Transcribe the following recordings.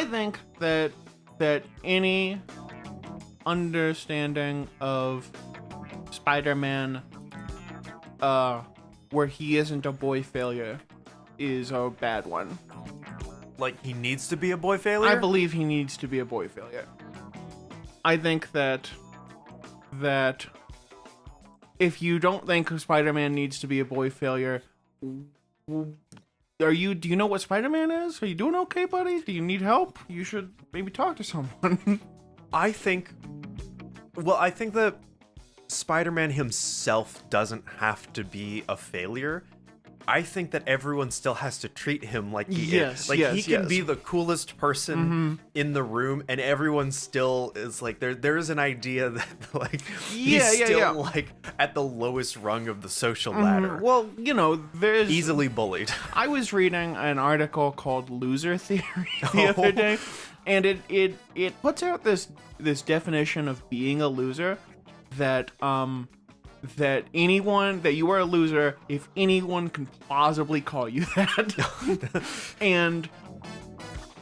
I think that any understanding of Spider-Man where he isn't a boy failure is a bad one. Like, he needs to be a boy failure? I believe he needs to be a boy failure. I think that if you don't think Spider-Man needs to be a boy failure, do you know what Spider-Man is? Are you doing okay, buddy? Do you need help? You should maybe talk to someone. I think that Spider-Man himself doesn't have to be a failure. I think that everyone still has to treat him like he is. Like, he can be the coolest person in the room, and everyone still is like, there's an idea that, like, he's still like at the lowest rung of the social ladder. Well, you know, there's easily bullied. I was reading an article called Loser Theory the other day, and it puts out this definition of being a loser that you are a loser if anyone can plausibly call you that. And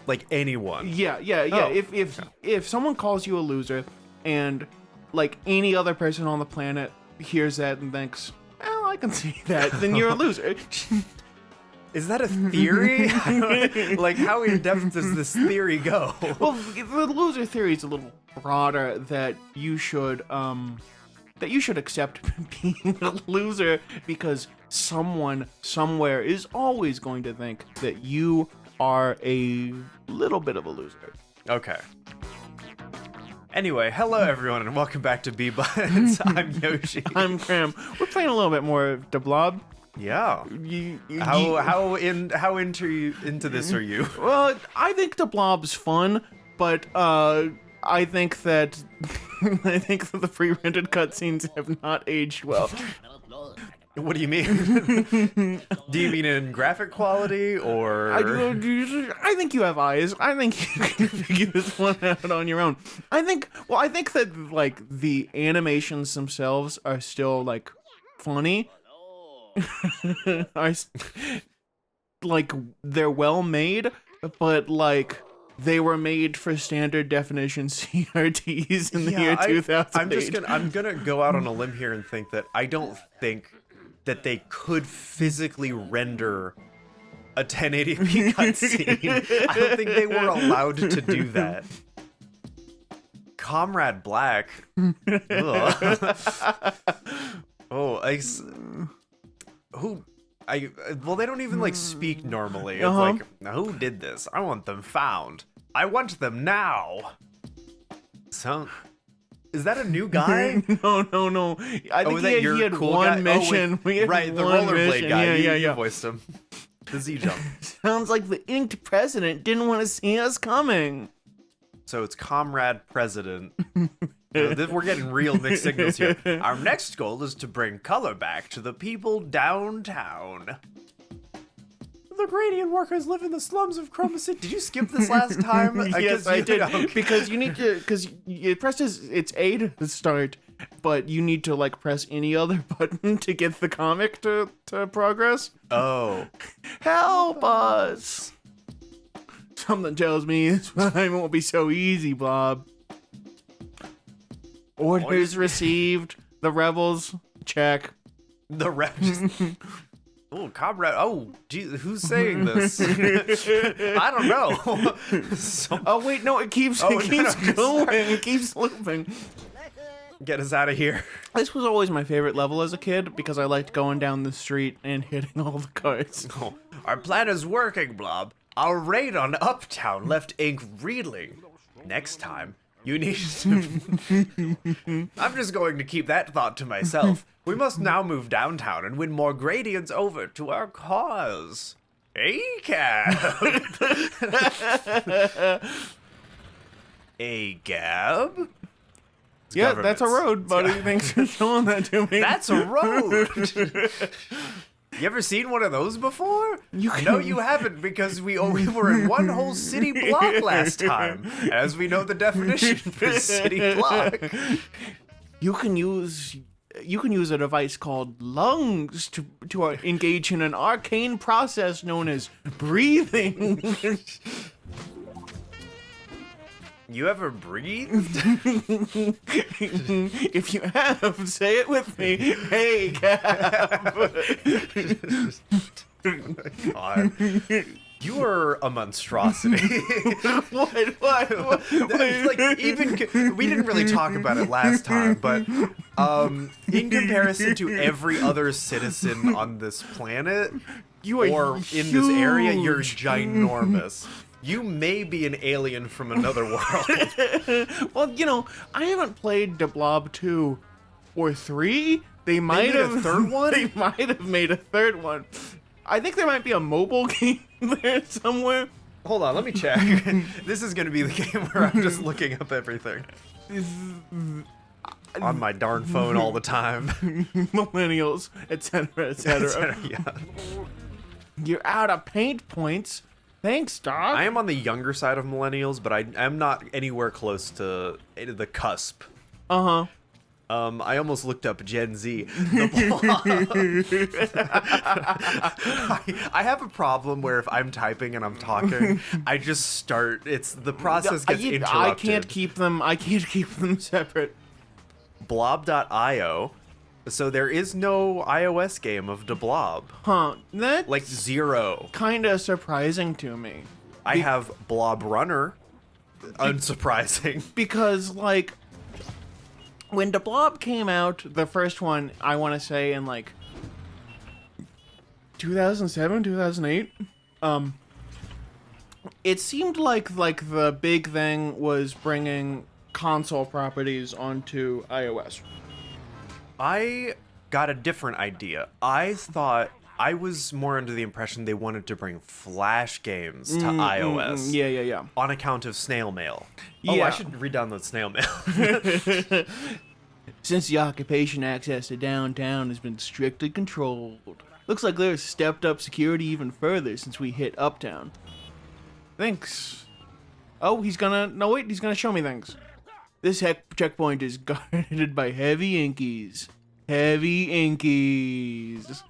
like anyone. Yeah. If someone calls you a loser and like any other person on the planet hears that and thinks, well, I can see that, then you're a loser. Is that a theory? Like, how in depth does this theory go? Well, the loser theory is a little broader, that you should accept being a loser because someone somewhere is always going to think that you are a little bit of a loser. Okay. Anyway, hello everyone and welcome back to B-Buds. I'm Yoshi. I'm Graham. We're playing a little bit more deblob. Yeah. How into this are you? Well, I think deblob's fun, but I think that the pre-rendered cutscenes have not aged well. What do you mean? Do you mean in graphic quality, or? I think you have eyes. I think you can figure this one out on your own. I think that like the animations themselves are still like funny. Like they're well made, but like they were made for standard definition CRTs in the year 2008. I'm gonna go out on a limb here and think that I don't think that they could physically render a 1080p cutscene. I don't think they were allowed to do that. Comrade Black. Well, they don't even like speak normally. It's like, who did this? I want them found. I want them now. So, is that a new guy? No. I think he had cool one guy? mission. Right, the rollerblade guy. You voiced him. The Z-Jump. Sounds like the inked president didn't want to see us coming. So it's Comrade President. We're getting real mixed signals here. Our next goal is to bring color back to the people downtown. The gradient workers live in the slums of Chroma City. Did you skip this last time? Yes, I did. Okay. Because you need to, because it presses it's A to start, but you need to like press any other button to get the comic to progress. Oh. Help us! Something tells me this time won't be so easy, Bob. Orders received. The rebels, check. The rebels. Oh, comrade. Oh, geez, who's saying this? I don't know. Oh wait, no, it keeps going. It keeps looping. Get us out of here. This was always my favorite level as a kid because I liked going down the street and hitting all the cars. Oh, our plan is working, Blob. Our raid on Uptown left ink reeling. Next time, you need to... I'm just going to keep that thought to myself. We must now move downtown and win more gradients over to our cause. A-Cab! A-Gab? Yeah, that's a road, buddy. Thanks for showing that to me. That's a road! You ever seen one of those before? No, you haven't, because we were in one whole city block last time. As we know the definition for city block. You can use a device called lungs to engage in an arcane process known as breathing. You ever breathed? If you have, say it with me. Hey, Cap. God. You are a monstrosity. What? Like, even we didn't really talk about it last time, but in comparison to every other citizen on this planet or in this area, you're ginormous. You may be an alien from another world. Well, you know, I haven't played deblob 2 or 3. They might made a have third one? They might have made a third one. I think there might be a mobile game there somewhere. Hold on, let me check. This is going to be the game where I'm just looking up everything on my darn phone all the time. Millennials, etc., etc. Yeah. You're out of paint points. Thanks, dog. I am on the younger side of millennials, but I am not anywhere close to the cusp. Uh-huh. I almost looked up Gen Z. I have a problem where if I'm typing and I'm talking, I just start. The process gets interrupted. I can't keep them separate. Blob.io. So there is no iOS game of deblob. Huh? That's Like zero. kind of surprising to me. I have Blob Runner. Unsurprising. Because like, when deblob came out, the first one, I want to say in like 2007, 2008, it seemed like the big thing was bringing console properties onto iOS. I got a different idea. I was more under the impression they wanted to bring Flash games to iOS. Yeah. On account of snail mail. Oh, Yeah. I should re-download snail mail. Since the occupation access to downtown has been strictly controlled. Looks like they've stepped up security even further since we hit Uptown. Thanks. Oh, he's gonna show me things. This checkpoint is guarded by heavy Inkies. Heavy Inkies.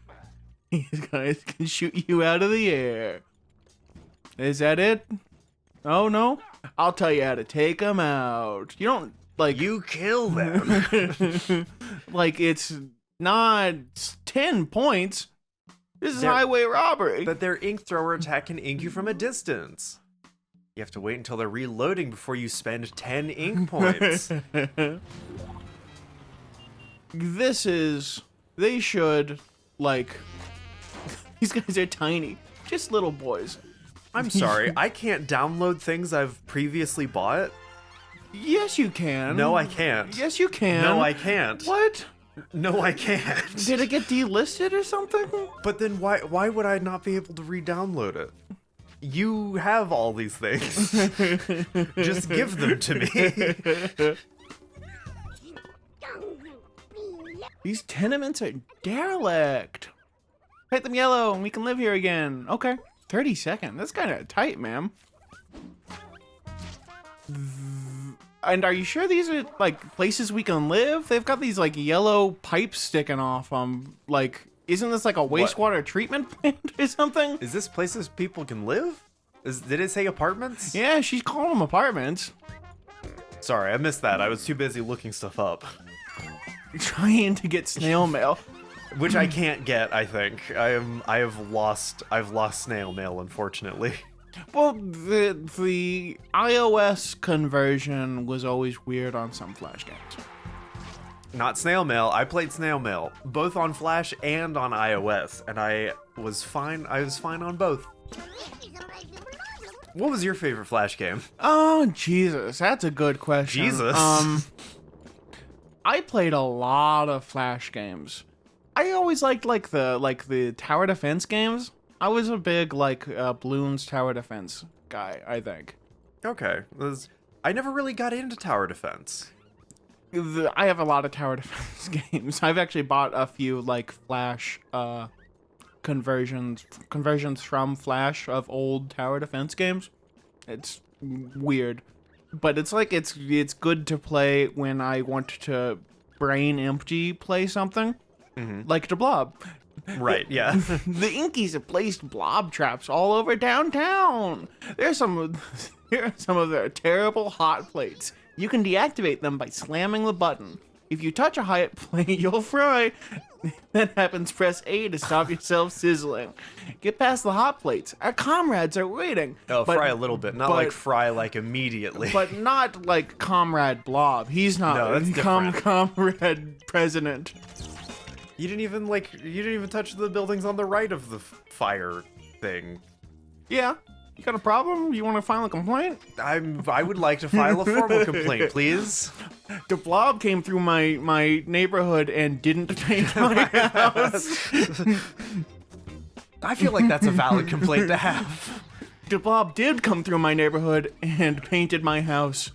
These guys can shoot you out of the air. Is that it? Oh, no? I'll tell you how to take them out. You don't, like... You kill them. Like, it's not 10 points. This is highway robbery. But their ink thrower attack can ink you from a distance. You have to wait until they're reloading before you spend 10 ink points. They should, like... These guys are tiny. Just little boys. I'm sorry, I can't download things I've previously bought? Yes, you can. No, I can't. Yes, you can. No, I can't. What? No, I can't. Did it get delisted or something? But then why would I not be able to re-download it? You have all these things. Just give them to me. These tenements are derelict. Paint them yellow and we can live here again. Okay. 30 seconds. That's kind of tight, ma'am. And are you sure these are, like, places we can live? They've got these, like, yellow pipes sticking off them. Like, isn't this, like, a wastewater treatment plant or something? Is this places people can live? Did it say apartments? Yeah, she's calling them apartments. Sorry, I missed that. I was too busy looking stuff up. Trying to get snail mail. Which I can't get, I think. I've lost snail mail, unfortunately. Well, the iOS conversion was always weird on some Flash games. Not snail mail. I played snail mail, both on Flash and on iOS, and I was fine on both. What was your favorite Flash game? Oh, Jesus, that's a good question. Jesus. I played a lot of Flash games. I always liked the tower defense games. I was a big Bloons tower defense guy, I think. Okay. I never really got into tower defense. I have a lot of tower defense games. I've actually bought a few Flash conversions from Flash of old tower defense games. It's weird, but it's good to play when I want to brain empty play something. Like deblob. Right, yeah. The Inkies have placed blob traps all over downtown. There's some Here are some of their terrible hot plates. You can deactivate them by slamming the button. If you touch a hot plate, you'll fry. That happens, press A to stop yourself sizzling. Get past the hot plates. Our comrades are waiting. Oh, fry a little bit, not like fry like immediately. But not like Comrade Blob. He's not. No, that's different. Comrade President. You didn't even touch the buildings on the right of the fire thing. Yeah. You got a problem? You want to file a complaint? I would like to file a formal complaint, please. Deblob came through my neighborhood and didn't paint my house. I feel like that's a valid complaint to have. Deblob did come through my neighborhood and painted my house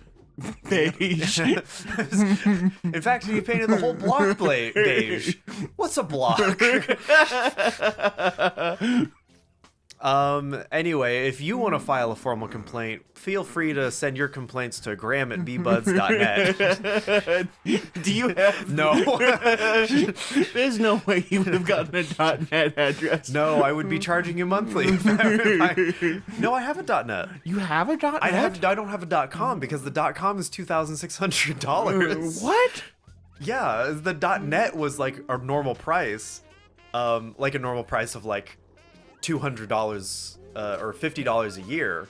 beige. In fact, he painted the whole block beige. What's a block? Anyway, if you want to file a formal complaint, feel free to send your complaints to graham@bbuds.net. Do you have... No. There's no way you would have gotten a .net address. No, I would be charging you monthly. No, I have a .net. You have a .net? I don't have a .com because the .com is $2,600. What? Yeah, the .net was like a normal price. Like a normal price of like $200 or $50 a year.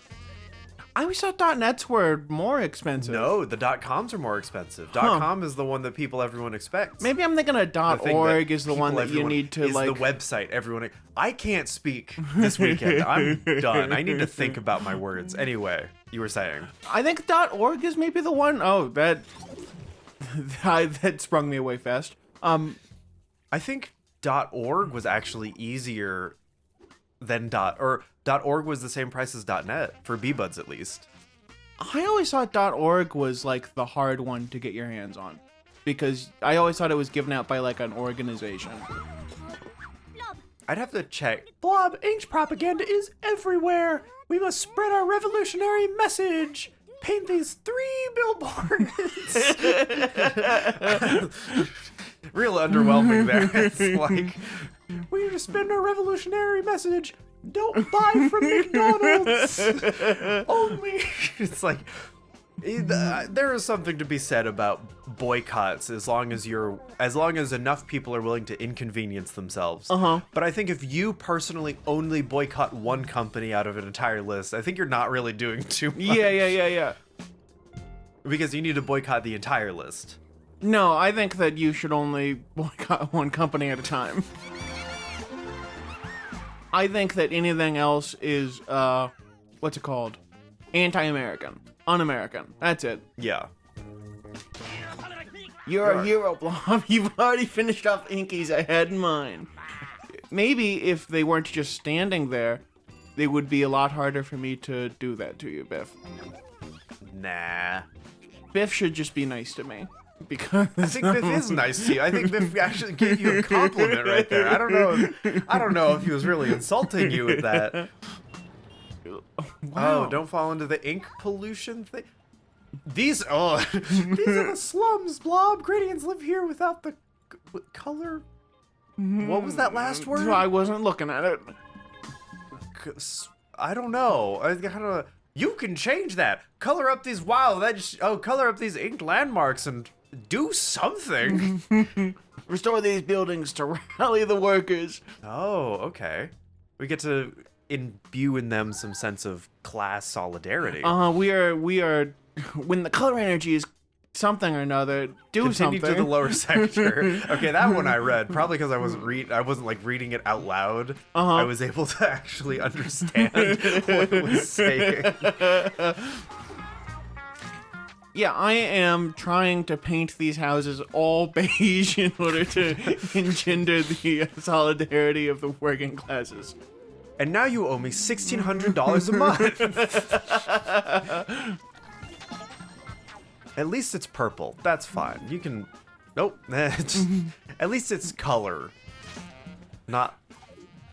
I always thought .nets were more expensive. No, the .coms are more expensive. .com is the one that everyone expects. Maybe I'm thinking a .org is the one that you need to like. Is the website everyone. I can't speak this weekend. I'm done. I need to think about my words. Anyway, you were saying. I think .org is maybe the one. Oh, that sprung me away fast. I think .org was actually easier than .org was the same price as .net for bbuds at least. I always thought .org was like the hard one to get your hands on because I always thought it was given out by like an organization. I'd have to check. Blob, Inc. propaganda is everywhere. We must spread our revolutionary message. Paint these 3 billboards. Real underwhelming there. It's like, we need to spread our revolutionary message. Don't buy from McDonald's. Only. It's like, there is something to be said about boycotts as long as enough people are willing to inconvenience themselves. But I think if you personally only boycott one company out of an entire list, I think you're not really doing too much. Yeah. Because you need to boycott the entire list. No, I think that you should only boycott one company at a time. I think that anything else is, what's it called? Anti-American. Un-American. That's it. Yeah. You're a hero, Blob. You've already finished off Inkies I had in mind. Maybe if they weren't just standing there, it would be a lot harder for me to do that to you, Biff. Nah. Biff should just be nice to me. Because I think Biff is nice to you. I think Biff actually gave you a compliment right there. I don't know if he was really insulting you with that. Wow. Oh, don't fall into the ink pollution thing. These are the slums, Blob. Gradients live here without the color. What was that last word? I wasn't looking at it. I don't know. You can change that. Color up these. Wow, color up these inked landmarks and do something. Restore these buildings to rally the workers. Oh, okay. We get to imbue in them some sense of class solidarity. We are. When the color energy is something or another, Continue something. to the lower sector. Okay, that one I read probably because I wasn't like reading it out loud. I was able to actually understand what it was saying. Yeah, I am trying to paint these houses all beige in order to engender the solidarity of the working classes. And now you owe me $1,600 a month. At least it's purple. That's fine. You can... Nope. At least it's color. Not...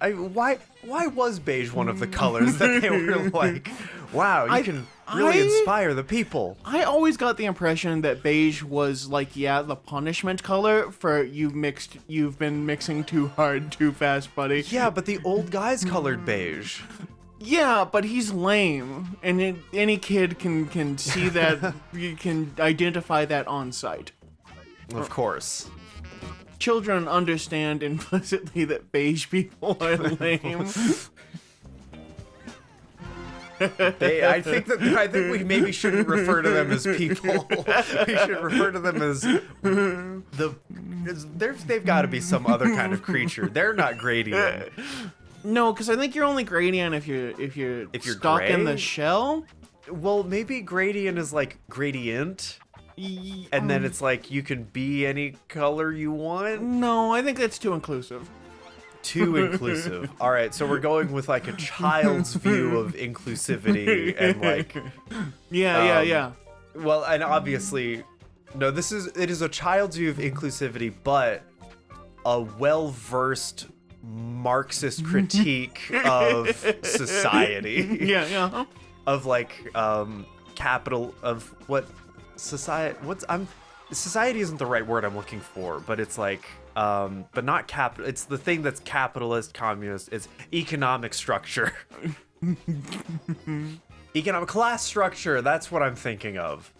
Why was beige one of the colors that they were like, wow, you can really inspire the people? I always got the impression that beige was like, the punishment color for you've been mixing too hard, too fast, buddy. Yeah, but the old guys colored beige. Yeah, but he's lame, and any kid can see that. You can identify that on sight. Of course. Children understand implicitly that beige people are lame. I think we maybe shouldn't refer to them as people. We should refer to them as they've got to be some other kind of creature. They're not Gradian. No, because I think you're only Gradian if you're stuck gray? in the shell. Well, maybe Gradian is like gradient, and then it's like you can be any color you want. No, I think that's too inclusive. Too inclusive. All right, so we're going with like a child's view of inclusivity and like Yeah. Well, and obviously, no, it is a child's view of inclusivity, but a well-versed Marxist critique of society. Yeah. Of like capital of what society society isn't the right word I'm looking for, but it's like but not capital. It's the thing that's capitalist, communist. It's economic structure. Economic class structure. That's what I'm thinking of.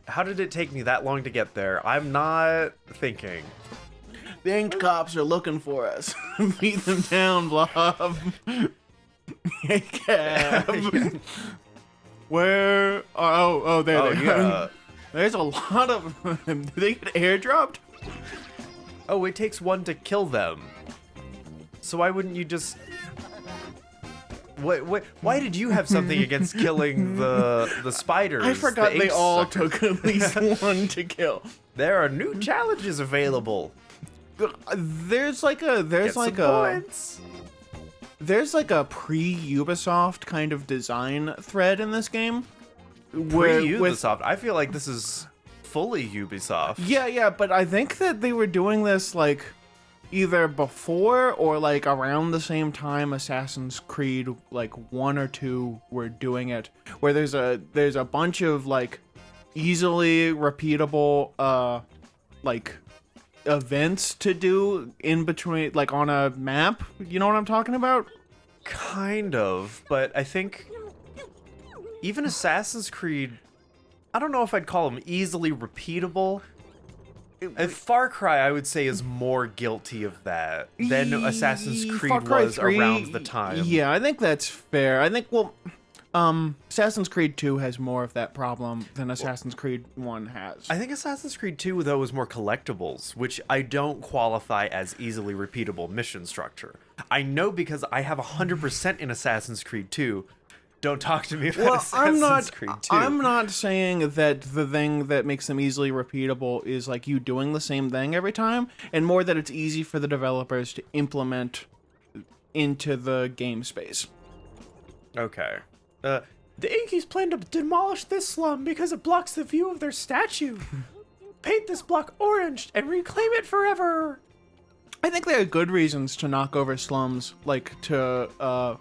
How did it take me that long to get there? I'm not thinking. The inked cops are looking for us. Beat them down, Blob. Hey, Cab. Where? Oh, there they are. There's a lot of them. Do they get airdropped? Oh, it takes one to kill them. So why wouldn't you just... Why did you have something against killing the spiders? I forgot they all took at least one to kill. There are new challenges available. There's like a pre-Ubisoft kind of design thread in this game. Pre-Ubisoft? I feel like this is fully Ubisoft. Yeah, but I think that they were doing this like either before or like around the same time Assassin's Creed like 1 or 2 were doing it, where there's a bunch of like easily repeatable like events to do in between, like on a map. You know what I'm talking about? Kind of, but I think even Assassin's Creed, I don't know if I'd call them easily repeatable. Far Cry, I would say, is more guilty of that than Assassin's Creed was 3, around the time. Yeah, I think that's fair. I think, Assassin's Creed 2 has more of that problem than Assassin's Creed 1 has. I think Assassin's Creed 2, though, is more collectibles, which I don't qualify as easily repeatable mission structure. I know because I have 100% in Assassin's Creed 2. Don't talk to me about Assassin's Creed 2. I'm not saying that the thing that makes them easily repeatable is like you doing the same thing every time, and more that it's easy for the developers to implement into the game space. Okay. The Inkies plan to demolish this slum because it blocks the view of their statue. Paint this block orange and reclaim it forever. I think there are good reasons to knock over slums, like to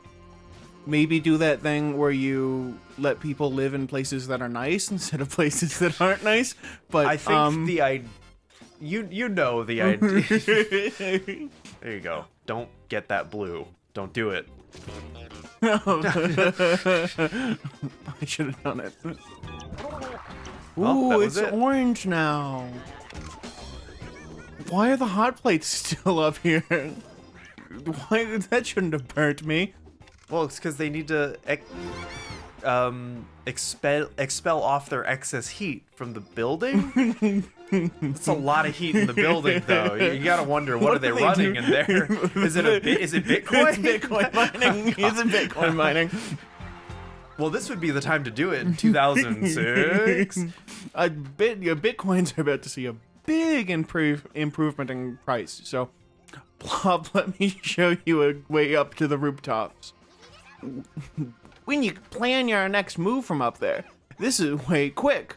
maybe do that thing where you let people live in places that are nice instead of places that aren't nice. But I think the idea, you know the idea. There you go. Don't get that blue. Don't do it. No. I should have done it. Ooh, it's orange now. Why are the hot plates still up here? Why? That shouldn't have burnt me. Well, it's because they need to expel off their excess heat from the building. It's a lot of heat in the building, though. You gotta wonder what are they running in there? Is it Bitcoin? It's Bitcoin mining. It's Bitcoin mining. Well, this would be the time to do it in 2006. Your Bitcoins are about to see a big improvement in price. So, Blob, let me show you a way up to the rooftops. When you plan your next move from up there, this is way quick.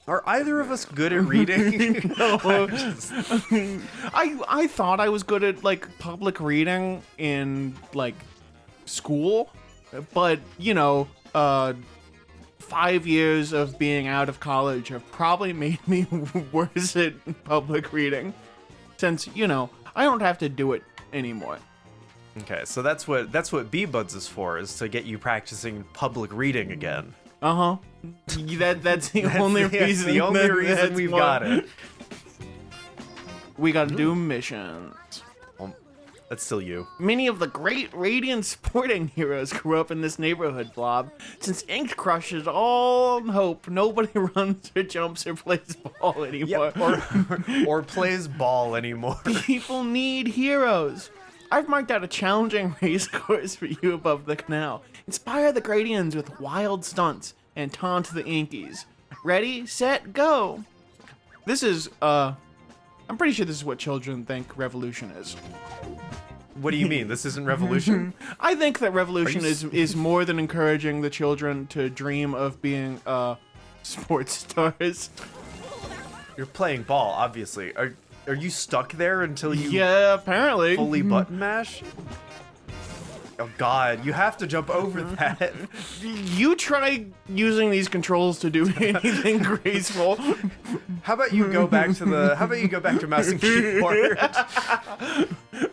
Are either of us good at reading? No. I thought I was good at like public reading in like school, but 5 years of being out of college have probably made me worse at public reading, since I don't have to do it anymore. Okay, so that's what B-Buds is for, is to get you practicing public reading again. Uh-huh. That's the only reason. The only reason we've got it. We gotta do missions. Well, that's still you. Many of the great Radiant sporting heroes grew up in this neighborhood, Blob. Since Inked crushes all hope, nobody runs or jumps or plays ball anymore. Yep, or plays ball anymore. People need heroes. I've marked out a challenging race course for you above the canal. Inspire the Gradients with wild stunts and taunt the Inkies. Ready, set, go! This is, I'm pretty sure this is what children think revolution is. What do you mean? This isn't revolution? I think that revolution is more than encouraging the children to dream of being, sports stars. You're playing ball, obviously. Are you stuck there until you Yeah, apparently. fully button mash? Oh god, you have to jump over that. You try using these controls to do anything graceful. How about you go back to mouse and keyboard?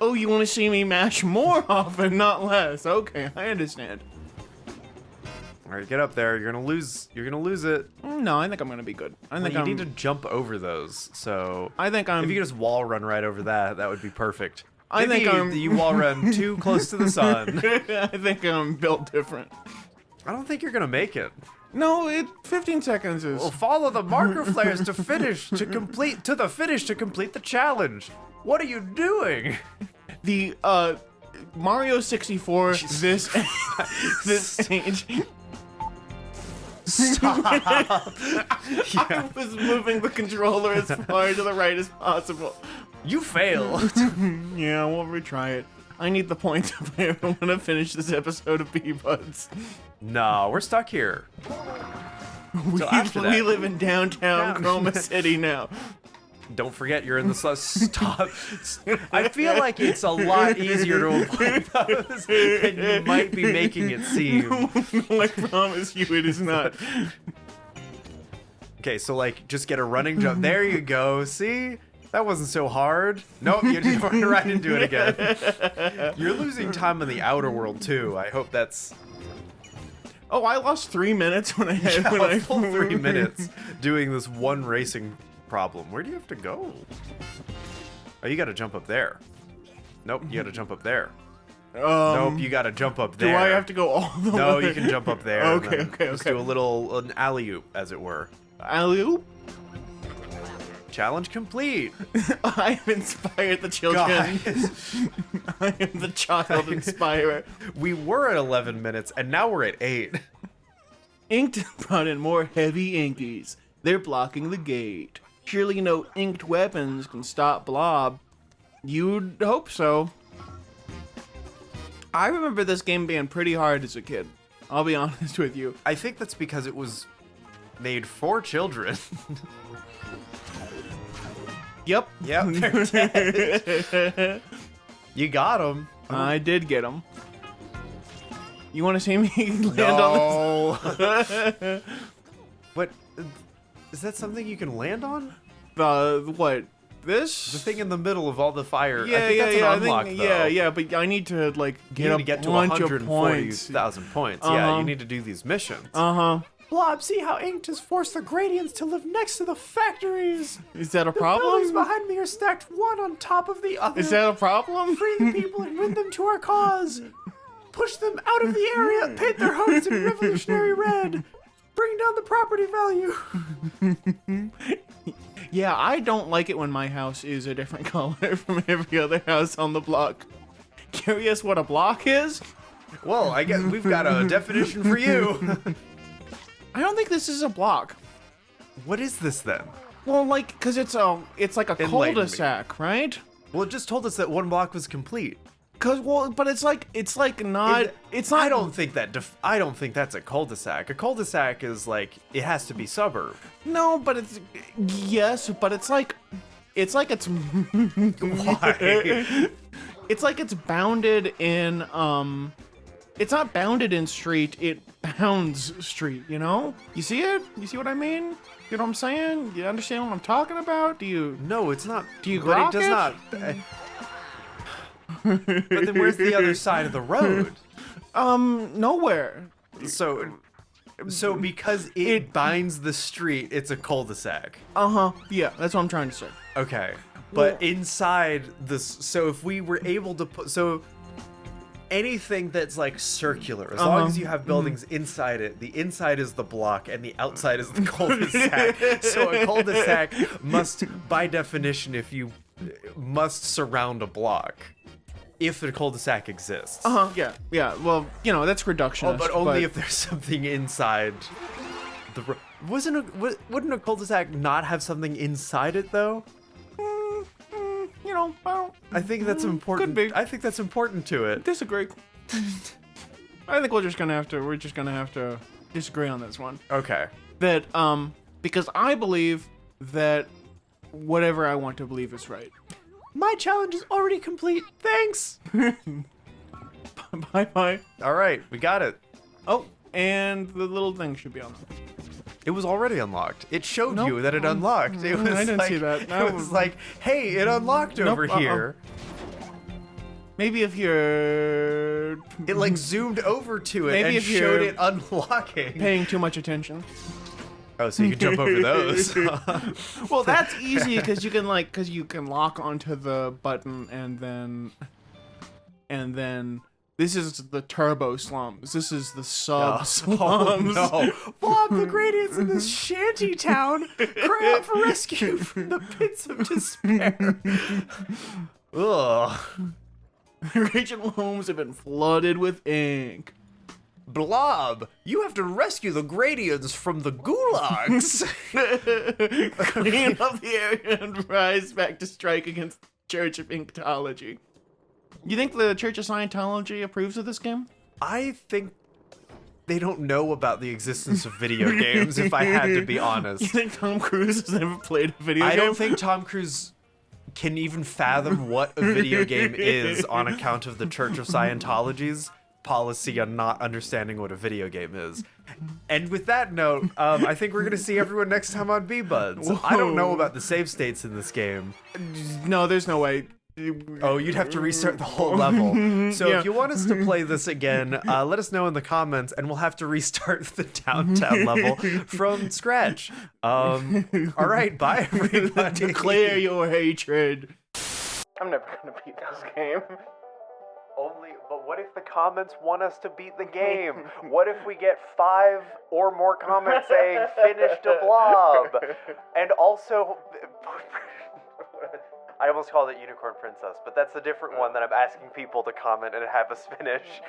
Oh, you want to see me mash more often, not less. Okay, I understand. All right, get up there. You're gonna lose it. No, I think I'm gonna be good. I think You need to jump over those. So I think I'm. if you could just wall run right over that, that would be perfect. I think you wall run too close to the sun. I think I'm built different. I don't think you're gonna make it. No, 15 seconds is. Well, follow the marker flares to complete the challenge. What are you doing? The Mario 64 this stage. Stop. I was moving the controller as far to the right as possible. You failed. Yeah, we'll retry it. I need the points if I ever want to finish this episode of B-Buds. No, we're stuck here. We after that. live in downtown Chroma City now. Don't forget you're in the stop. I feel like it's a lot easier to avoid those than you might be making it seem. No, I promise you it is not. Okay, so like just get a running jump. There you go. See? That wasn't so hard. Nope, you just went right into it again. You're losing time in the outer world too. I hope that's... Oh, I lost 3 minutes when I had a full 3 minutes doing this one racing problem. Where do you have to go? Oh, you gotta jump up there. Nope, you gotta jump up there. Nope, you gotta jump up there. Do I have to go all the way? No, you can jump up there. Okay. Just do an alley-oop, as it were. Alley-oop? Challenge complete. I've inspired the children. Guys. I am the child inspirer. We were at 11 minutes, and now we're at 8. Inked brought in more heavy inkies. They're blocking the gate. Surely no inked weapons can stop Blob. You'd hope so. I remember this game being pretty hard as a kid. I'll be honest with you. I think that's because it was made for children. Yep. They're dead. You got him. I did get him. You want to see me land on this? What? Is that something you can land on? What? This? The thing in the middle of all the fire. Yeah, I think that's an unlock, though. Yeah, but I need to, like, get a to bunch of points. 140,000 points. Yeah, you need to do these missions. Uh-huh. Blob, see how Inked has forced the Gradients to live next to the factories. Is that a The problem? buildings behind me are stacked one on top of the other. Is that a problem? Free the people and win them to our cause. Push them out of the area. Paint their homes in revolutionary red. Bring down the property value. Yeah, I don't like it when my house is a different color from every other house on the block. Curious what a block is? Well, I guess we've got a definition for you. I don't think this is a block. What is this then? Well, like, cause it's like a cul-de-sac, right? Well, it just told us that one block was complete. But it's like not. It's not. I don't think that's a cul-de-sac. A cul-de-sac is like it has to be suburb. No, but it's like it's Why? It's like it's bounded in it's not bounded in street, it bounds street, you know? You see it? You see what I mean? You know what I'm saying? You understand what I'm talking about? Do you No, it's not. Do you But grok it does it? not. But then where's the other side of the road? Nowhere. So because it binds the street, it's a cul-de-sac. Yeah, that's what I'm trying to say. Okay. But inside this, so if we were able to put, so anything that's like circular, as long as you have buildings inside it, the inside is the block and the outside is the cul-de-sac. So a cul-de-sac must, by definition, must surround a block. If the cul-de-sac exists. Yeah. Well, that's reductionist. But only if there's something inside the. Wouldn't a cul-de-sac not have something inside it though? Well, I think that's important. Could be. I think that's important to it. Disagree. I think we're just gonna have to disagree on this one. Okay. That because I believe that whatever I want to believe is right. My challenge is already complete. Thanks. Bye. All right, we got it. Oh, and the little thing should be on. It was already unlocked. It showed Nope. you that it unlocked. It was I didn't see that. It was like, hey, it unlocked over here. Maybe if you're It like zoomed over to it Maybe and if showed you're it unlocking. paying too much attention. Oh, so you can jump over those. Well, that's easy because you can lock onto the button and then this is the turbo slums. This is the sub slums. Oh no! Bob, the gradients in this shanty town cry out for rescue from the pits of despair. Ugh. Regional homes have been flooded with ink. Blob, you have to rescue the gradients from the gulags. Clean up the area and rise back to strike against the Church of Inktology. You think the Church of Scientology approves of this game? I think they don't know about the existence of video games, if I had to be honest. You think Tom Cruise has ever played a video game? I don't think Tom Cruise can even fathom what a video game is on account of the Church of Scientology's policy on not understanding what a video game is. And with that note, I think we're going to see everyone next time on B-Buds. I don't know about the save states in this game. No, there's no way. Oh, you'd have to restart the whole level. So Yeah. if you want us to play this again, let us know in the comments, and we'll have to restart the downtown level from scratch. All right, bye everybody. Declare your hatred. I'm never gonna beat this game. But what if the comments want us to beat the game? What if we get 5 or more comments saying finish deblob? And also, I almost called it Unicorn Princess, but that's a different one that I'm asking people to comment and have us finish.